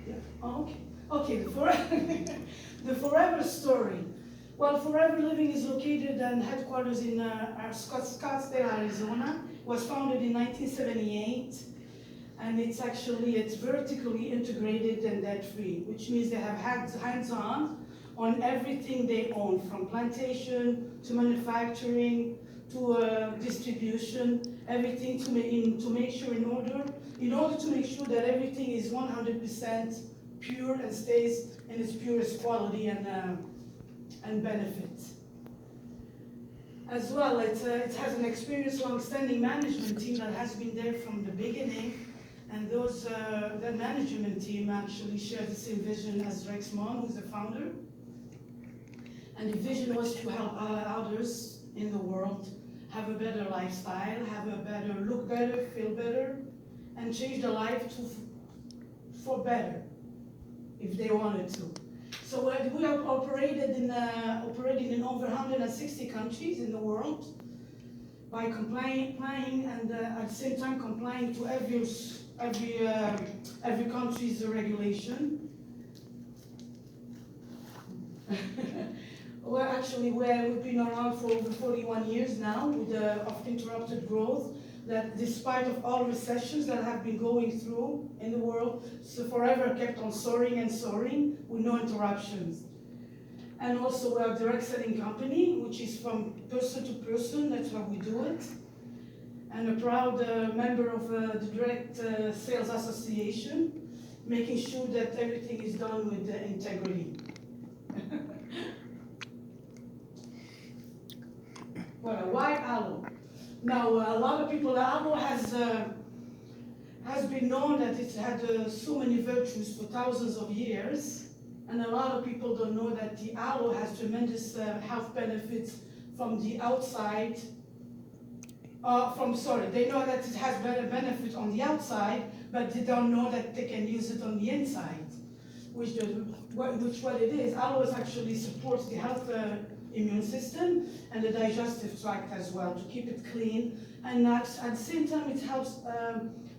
Yeah. Oh, okay. Okay. The Forever story. Well, Forever Living is located and headquarters in Scottsdale, Arizona. Was founded in 1978, and it's vertically integrated and debt-free, which means they have hands-on everything they own, from plantation to manufacturing to distribution, everything to make sure in order to make sure that everything is 100% pure and stays in its purest quality and benefit. As well, it has an experienced, long-standing management team that has been there from the beginning, and that management team actually shares the same vision as Rex Mon, who's the founder. And the vision was to help others in the world have a better lifestyle, look better, feel better, and change their life for better, if they wanted to. So we are operating in over 160 countries in the world by complying and at the same time complying to every country's regulation. We've been around for over 41 years now with of interrupted growth, that despite of all recessions that have been going through in the world, so Forever kept on soaring and soaring with no interruptions. And also we're a direct selling company, which is from person to person, that's how we do it. And a proud member of the Direct Sales Association, making sure that everything is done with integrity. Well, why aloe? Now, a lot of people, aloe has been known that it's had so many virtues for thousands of years, and a lot of people don't know that the aloe has tremendous health benefits from the outside. They know that it has better benefits on the outside, but they don't know that they can use it on the inside, which what it is. Aloe actually supports the health immune system and the digestive tract as well, to keep it clean, and at the same time it helps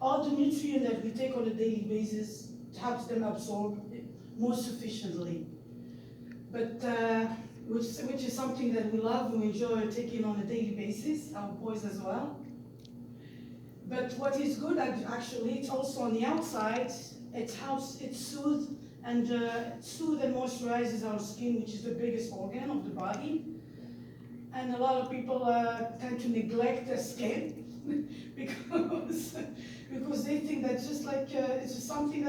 all the nutrients that we take on a daily basis, it helps them absorb more sufficiently. But which is something that we love and we enjoy taking on a daily basis, our boys as well. But what is good actually, it's also on the outside, it soothes and moisturizes our skin, which is the biggest organ of the body. And a lot of people tend to neglect their skin because they think that's just like it's just something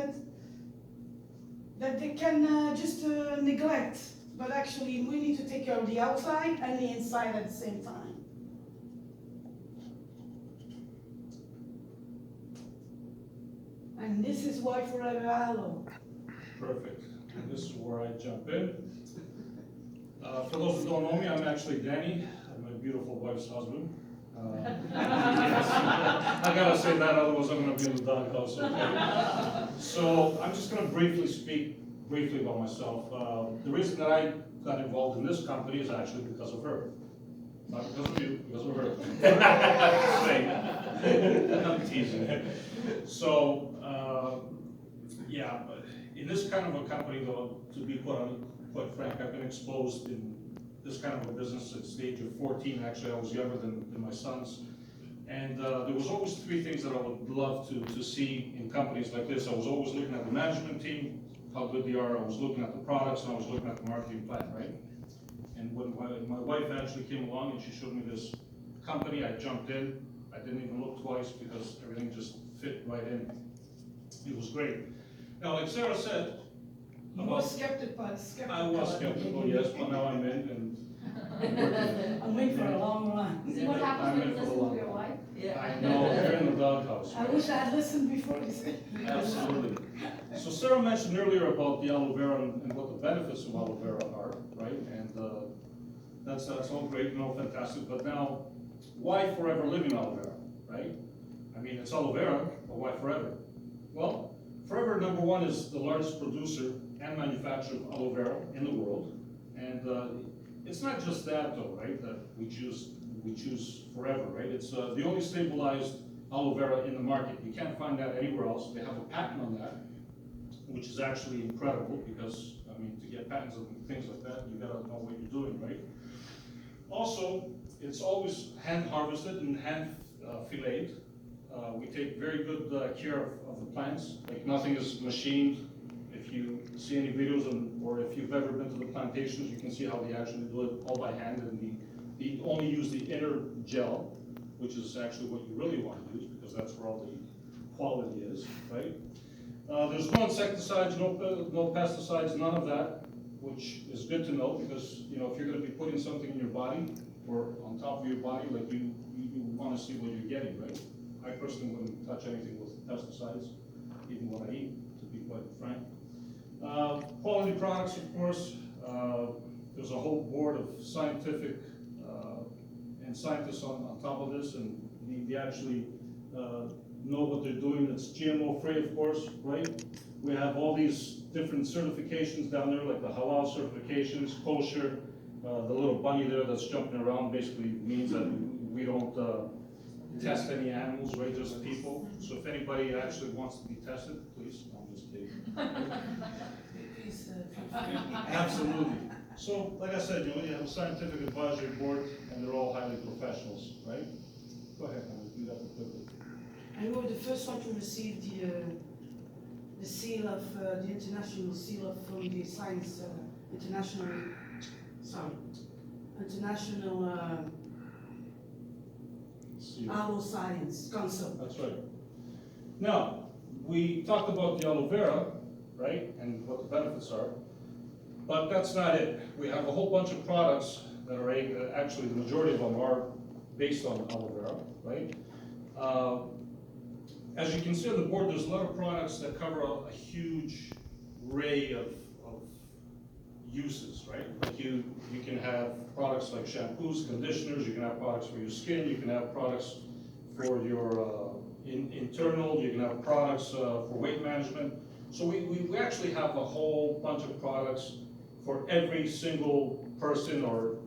that they can just neglect. But actually, we need to take care of the outside and the inside at the same time. And this is why Forever Aloe. Perfect. And this is where I jump in. For those who don't know me, I'm actually Danny. I'm my beautiful wife's husband. Yes. I gotta say that, otherwise I'm gonna be in the doghouse. Okay? So I'm just gonna speak briefly about myself. The reason that I got involved in this company is actually because of her. Not because of you, because of her. I'm teasing. So, yeah, but in this kind of a company, though, to be quite frank, I've been exposed in this kind of a business at the age of 14. Actually, I was younger than my sons. And there was always three things that I would love to see in companies like this. I was always looking at the management team, how good they are. I was looking at the products, and I was looking at the marketing plan, right? And when my wife actually came along and she showed me this company, I jumped in. I didn't even look twice because everything just fit right in. It was great. Now, like Sarah said, You were skeptical. I was skeptical, yes, but now I'm in and I'm in for a long run. See what happens when you listen to your wife? I know, they're in the doghouse. I wish I had listened before you said. Absolutely. So Sarah mentioned earlier about the aloe vera and what the benefits of aloe vera are, right? And that's all great, fantastic. But now, why Forever Living aloe vera, right? I mean, it's aloe vera, but why forever? Well, Forever, number one, is the largest producer and manufacturer of aloe vera in the world. And it's not just that, though, right? That we choose Forever, right? It's the only stabilized aloe vera in the market. You can't find that anywhere else. They have a patent on that. which is actually incredible because, I mean, to get patents and things like that, you gotta know what you're doing, right? Also, it's always hand harvested and hand filleted. We take very good care of the plants, like nothing is machined. If you see any videos or if you've ever been to the plantations, you can see how they actually do it all by hand, and they only use the inner gel, which is actually what you really want to use because that's where all the quality is, right? There's no insecticides, no pesticides, none of that, which is good to know because, you know, if you're gonna be putting something in your body or on top of your body, like you wanna see what you're getting, right? I personally wouldn't touch anything with pesticides, even what I eat, to be quite frank. Quality products, of course. There's a whole board of scientific and scientists on top of this, and they actually know what they're doing. It's GMO free, of course, right? We have all these different certifications down there, like the halal certifications, kosher. The little bunny there that's jumping around basically means that we don't test any animals, right? Just people. So if anybody actually wants to be tested, please. No, I'm just kidding. Absolutely. So, like I said, you know, you have a scientific advisory board, and they're all highly professionals, right? Go ahead, Hannah, do that quickly. And we were the first one to receive the seal of, the international seal of, from the science, international See. aloe science council. That's right. Now, we talked about the aloe vera, right, and what the benefits are, but that's not it. We have a whole bunch of products that are, actually, the majority of them are based on aloe vera, right? As you can see on the board, there's a lot of products that cover a huge array of uses, right? Like you can have products like shampoos, conditioners, you can have products for your skin, you can have products for your internal, you can have products for weight management. So we actually have a whole bunch of products for every single person or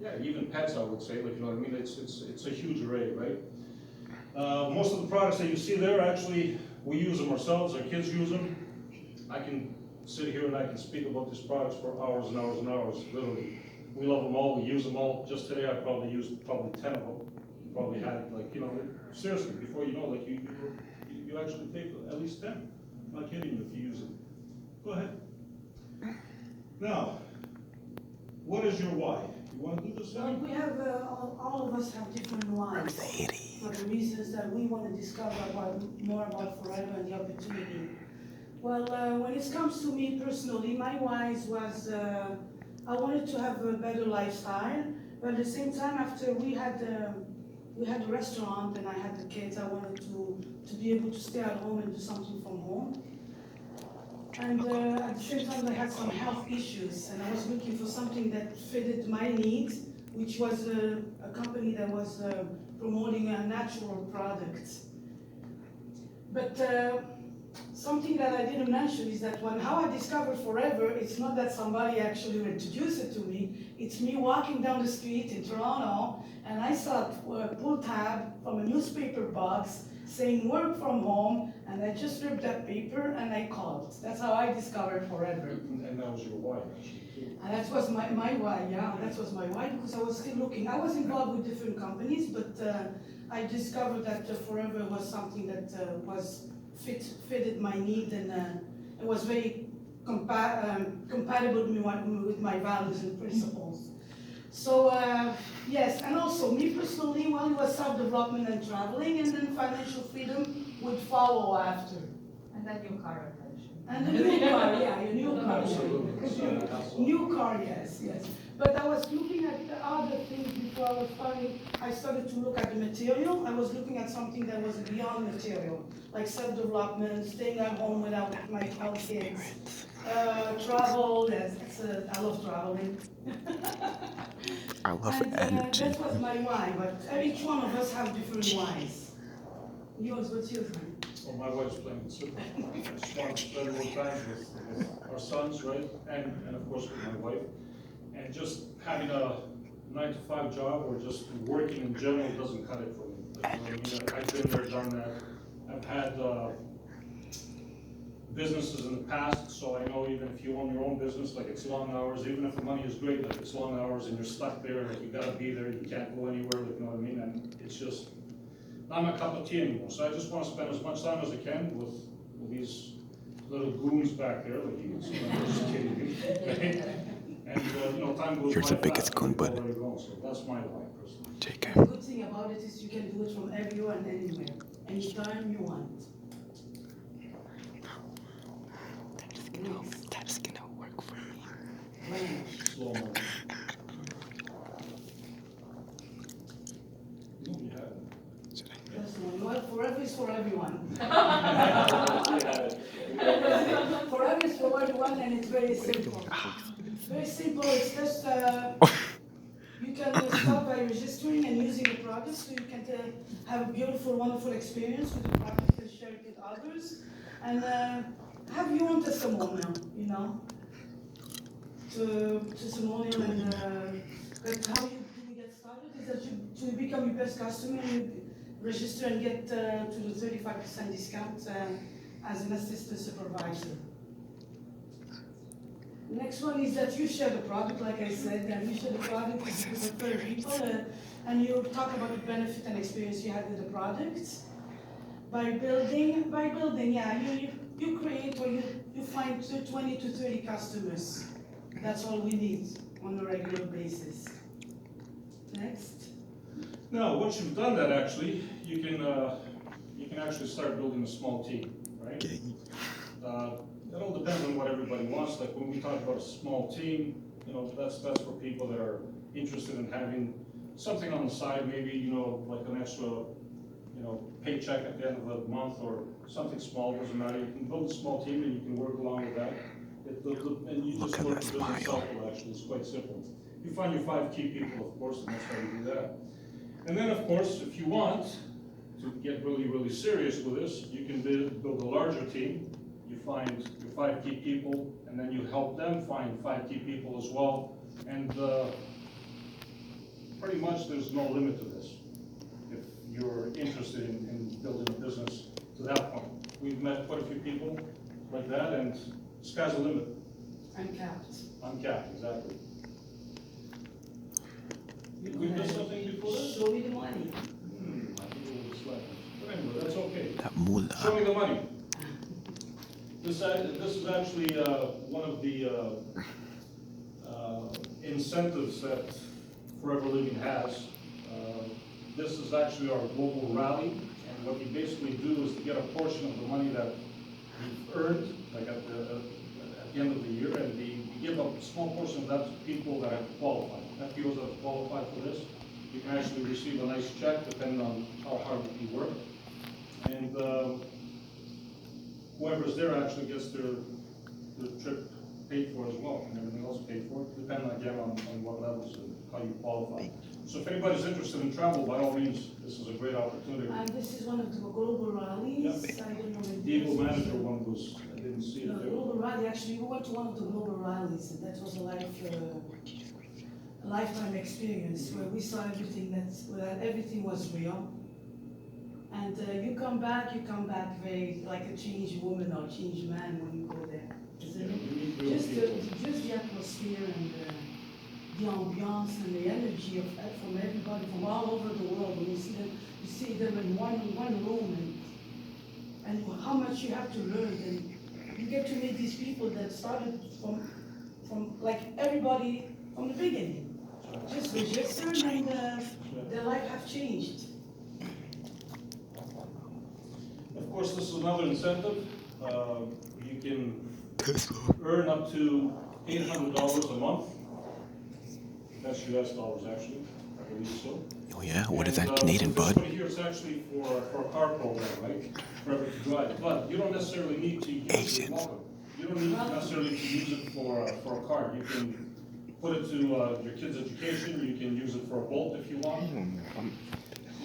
yeah, even pets, I would say, like, you know what I mean? It's a huge array, right? Most of the products that you see there, actually, we use them ourselves, our kids use them. I can sit here and I can speak about these products for hours and hours and hours, literally. We love them all, we use them all. Just today, I probably used 10 of them. Probably had, like, you know, seriously, before you know, like, you actually take at least 10. I'm not kidding you if you use them. Go ahead. Now, what is your why? You want to do this? Well, we have, all of us have different whys for the reasons that we want to discover more about Forever and the opportunity. Well, when it comes to me personally, my whys was I wanted to have a better lifestyle, but at the same time, after we had a restaurant and I had the kids, I wanted to be able to stay at home and do something from home. And at the same time, I had some health issues, and I was looking for something that fitted my needs, which was a company that was promoting a natural product. But something that I didn't mention is that how I discovered Forever, it's not that somebody actually introduced it to me, it's me walking down the street in Toronto, and I saw a pull tab from a newspaper box saying work from home, and I just ripped that paper and I called. That's how I discovered Forever. And that was your why. And that was my why, yeah, that was my why, because I was still looking. I was involved with different companies, but I discovered that Forever was something that was fitted my need, and it was very compatible with my values and principles. So yes, and also me personally, well, it was self-development and traveling, and then financial freedom would follow after. And then your car attention. And a new car, yeah, a new car. Absolutely. New car, yes. But I was looking at the other things before I started to look at the material. I was looking at something that was beyond material, like self-development, staying at home without my 12 kids, travel, yes, I love traveling. I love energy. That was my why, but each one of us have different whys. Yours, what's yours? Well, my wife's playing with super. I just want to spend more time with our sons, right? And of course with my wife. And just having a 9-to-5 job or just working in general doesn't cut it for me. Like, you know what I mean? I've been there, done that. I've had businesses in the past, so I know even if you own your own business, like it's long hours, even if the money is great, like it's long hours and you're stuck there, like you gotta be there, you can't go anywhere, like, you know what I mean? And it's just not my cup of tea anymore. So I just wanna spend as much time as I can with these little goons back there, like you can see, I'm just kidding. And, you know, time goes by. Here's the biggest fast, goon, I bud. know where to go, so that's my life personally. JK. The good thing about it is you can do it from everywhere and anywhere, anytime you want. That's gonna work for me. When? Slow mo. You had it. That's the one. Well, forever is for everyone. Forever is for everyone, and it's very simple. Very simple. It's just you can start by registering and using the product, so you can have a beautiful, wonderful experience with the product and share it with others, and have your own testimonial. You know, to testimonial and like how you get started is that you to become your best customer. You register and get to the 35% discount as an assistant supervisor. Next one is that you share the product, like I said, and you share the product with other people, and you talk about the benefit and experience you had with the product. By building, yeah, you create or you find 20 to 30 customers. That's all we need on a regular basis. Next. Now, once you've done that, actually, you can actually start building a small team, right? It all depends on what everybody wants. Like when we talk about a small team, you know, that's for people that are interested in having something on the side, maybe, you know, like an extra, you know, paycheck at the end of the month or something small, doesn't matter. You can build a small team and you can work along with that. And you just work the business cycle, actually. It's quite simple. You find your 5 key people, of course, and that's how you do that. And then, of course, if you want to get really, really serious with this, you can build a larger team. You find your 5 key people, and then you help them find 5 key people as well. And pretty much there's no limit to this if you're interested in building a business to that point. We've met quite a few people like that, and sky's the limit. Uncapped. Uncapped, exactly. We missed something before this? Show me the money. I think it was slightly. But anyway, that's okay. That moolah. Show me the money. This is actually one of the incentives that Forever Living has. This is actually our global rally, and what you basically do is to get a portion of the money that you've earned, like at the end of the year, and you give a small portion of that to people that have qualified. FPOs that have qualified for this, you can actually receive a nice check depending on how hard you work. And whoever's there actually gets their trip paid for as well, and everything else paid for, depending again on what levels and how you qualify. So if anybody's interested in travel, by all means, this is a great opportunity. And this is one of the global rallies. Yeah. I don't know if The Eagle Manager one was, I didn't see No, it there. global rally, actually, we went to one of the global rallies, and that was a lifetime experience where we saw everything where everything was real. And you come back very like a changed woman or changed man when you go there. Isn't it? Just the atmosphere and the ambiance and the energy from everybody from all over the world. When you see them in one room, and how much you have to learn, and you get to meet these people that started from like everybody from the beginning. Just registered and their life have changed. Of course, this is another incentive. You can earn up to $800 a month. That's US dollars, actually, I believe so. Oh yeah, what is And, that, Canadian, so this bud? one here is actually for a car program, right? Forever to drive, but you don't necessarily need to use it. You don't need necessarily to use it for a car. You can put it to your kid's education. You can use it for a boat if you want.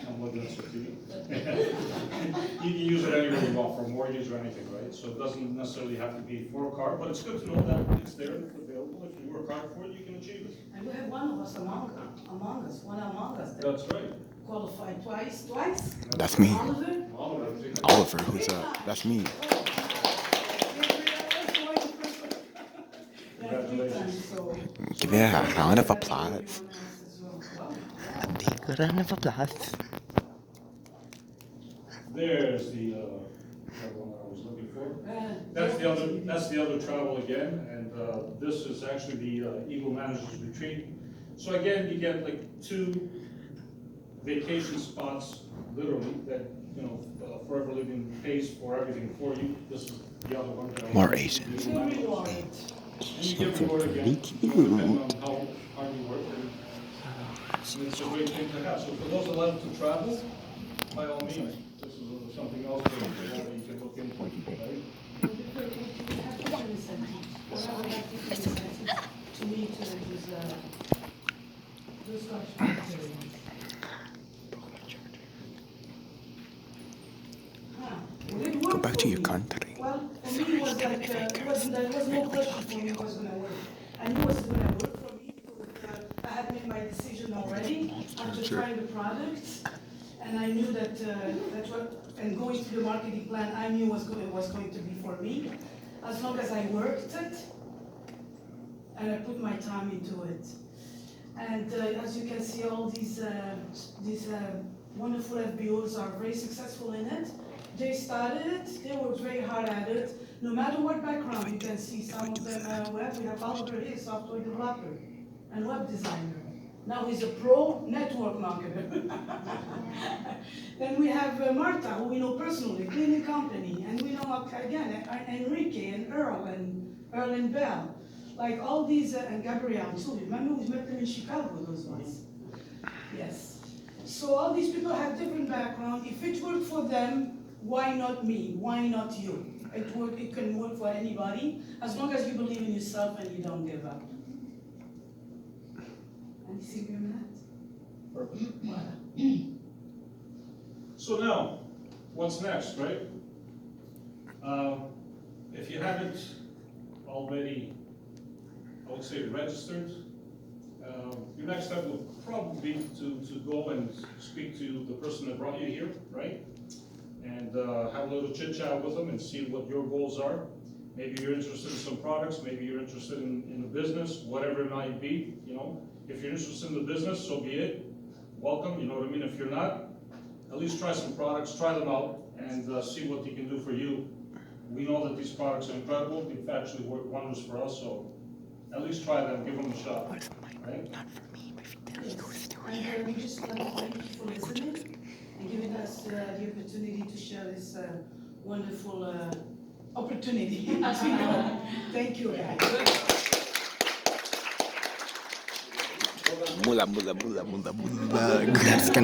I'm looking at you. You can use it anywhere you want, for a mortgage or anything, right? So it doesn't necessarily have to be for a car, but it's good to know that it's there and available. If you work hard for it, you can achieve it. And we have one of us among us that That's right. qualified twice. That's me. Oliver. Oliver. Oliver, who's that's me. Congratulations. So. Give it a round of applause. Everyone else as well. A big round of applause. There's the one I was looking for. That's the other travel again, and this is actually the Eagle Managers Retreat. So again, you get like 2 vacation spots, literally, that, you know, Forever Living pays for everything for you. This is the other one. That I More wanted to Asians. do. You're rewarded. And you get rewarded again, depending on how hard you work, and it's a great thing to have. So for those that like to travel, by all means, this is something else that you can look into, right? To me, to those questions. Go back to your country. Well, for me, it was like, there was no question for me who was gonna work. I knew it was gonna work for me, I had made my decision already after trying the product. And I knew that, and going through the marketing plan, I knew was going to be for me. As long as I worked it, and I put my time into it. And as you can see, all these wonderful FBOs are very successful in it. They started it, they worked very hard at it. No matter what background, you can see some of them, we have Oliver here, software developer and web designer. Now he's a pro network marketer. Then we have Marta, who we know personally, cleaning company, and we know again Enrique and Earl and Bell. Like all these, and Gabrielle too. Remember we met them in Chicago, those ones. Yes. So all these people have different background. If it worked for them, why not me? Why not you? It can work for anybody, as long as you believe in yourself and you don't give up. Anything on that? Perfect. Voilà. So now, what's next, right? If you haven't already, I would say, registered, your next step will probably be to go and speak to the person that brought you here, right? And have a little chit chat with them and see what your goals are. Maybe you're interested in some products, maybe you're interested in the business, whatever it might be, you know. If you're interested in the business, so be it. Welcome, you know what I mean? If you're not, at least try some products, try them out, and see what they can do for you. We know that these products are incredible. They've actually worked wonders for us, so at least try them, give them a shot, right? Not for me, my feet Yes. are still And here. we just want to thank you for listening and giving us the opportunity to share this wonderful opportunity. Thank you, guys. Mula. Gracias.